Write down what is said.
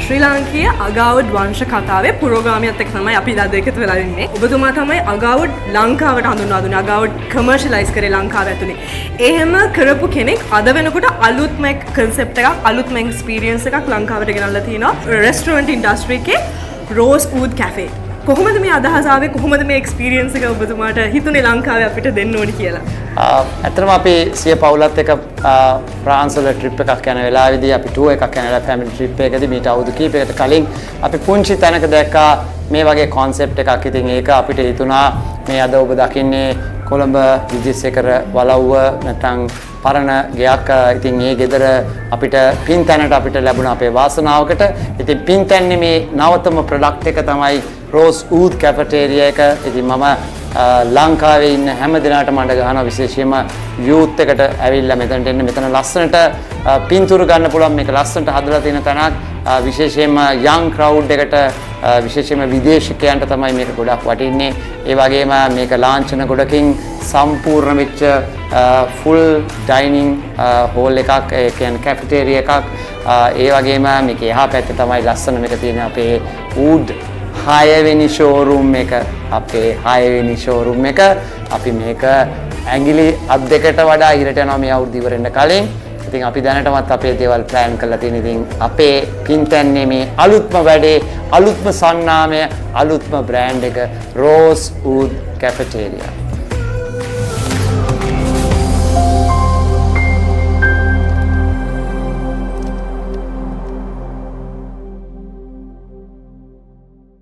ශ්‍රී ලාංකීය අගාවුඩ් වංශ කතාවේ පුරෝගාමියත් එක්ක තමයි අපි අද එකතු වෙලා ඉන්නේ. ඔබතුමා තමයි අගාවුඩ් ලංකාවට හඳුන්වා දුන්නේ. අගාවුඩ් කමර්ෂියලයිස් කරේ ලංකාව ඇතුලේ. එහෙම කරපු කෙනෙක් අද වෙනකොට අලුත්ම කන්සෙප්ට් එකක්, අලුත්ම එක්ස්පීරියන්ස් එකක් ලංකාවට ගෙනල්ලා තිනවා. රෙස්ටොරන්ට් ඉන්ඩස්ට්‍රි එකේ රෝස් වුඩ් කැෆේ. කොහොමද මේ අදහස ආවේ? කොහොමද මේ එක්ස්පීරියන්ස් එක ඔබතුමාට හිතුනේ ලංකාවේ අපිට දෙන්න ඕනි කියලා? ඇත්තටම අපි සිය පවුලත් එක්ක ප්‍රාන්ස් වල ට්‍රිප් එකක් යන වෙලාවේදී අපි ටූර් එකක් යන වෙලාවේ ෆැමිලි ට්‍රිප් එකකදී මීට අවුරුදු කිහිපයකට කලින් අපි පුංචි තැනක දැක්කා මේ වගේ concept එකක්. ඉතින් ඒක අපිට හිතුණා මේ අද ඔබ දකින්නේ කොළඹ විජේසේකර වලව්ව නැත්නම් පරණ ගෙයක්. ඉතින් මේ ගෙදර අපිට පින් තැනට අපිට ලැබුණ අපේ වාසනාවකට. ඉතින් පින් තැන්නේ මේ නවතම ප්‍රොඩක්ට් එක තමයි රෝස් වුඩ් කැෆටේරියා එක. ඉතින් මම ලංකාවේ ඉන්න හැම දිනකටම අඬ ගහනවා, විශේෂයෙන්ම යූත් එකට ඇවිල්ලා මෙතනට එන්න. මෙතන ලස්සනට පින්තූර ගන්න පුළුවන්, මේක ලස්සනට හදලා තියෙන තැනක්. විශේෂයෙන්ම යං ක්‍රවුඩ් එකට, විශේෂයෙන්ම විදේශිකයන්ට තමයි මේක ගොඩක් වටින්නේ. ඒ වගේම මේක ලාංඡන ගොඩකින් සම්පූර්ණ වෙච්ච ෆුල් ඩයිනින් හෝල් එකක්, ඒ කියන්නේ කැෆටේරියා එකක්. ඒ වගේම මේක එහා පැත්තේ තමයි ලස්සන මේක තියෙන අපේ වුඩ් 6 වෙනි ෂෝරූම් එක. අපේ 6 වෙනි ෂෝරූම් එක අපි මේක ඇඟිලි අත් දෙකට වඩා ඉහළට යනවා මේ අවුරුදු ඉවරෙන්න කලින්. ඉතින් අපි දැනටමත් අපේ දේවල් ප්ලෑන් කරලා තියෙන. ඉතින් අපේ පින්තැන්නේ මේ අලුත්ම වැඩේ, අලුත්ම සන්නාමය, අලුත්ම බ්‍රෑන්ඩ් එක රෝස් වුඩ් කැෆටේරියා.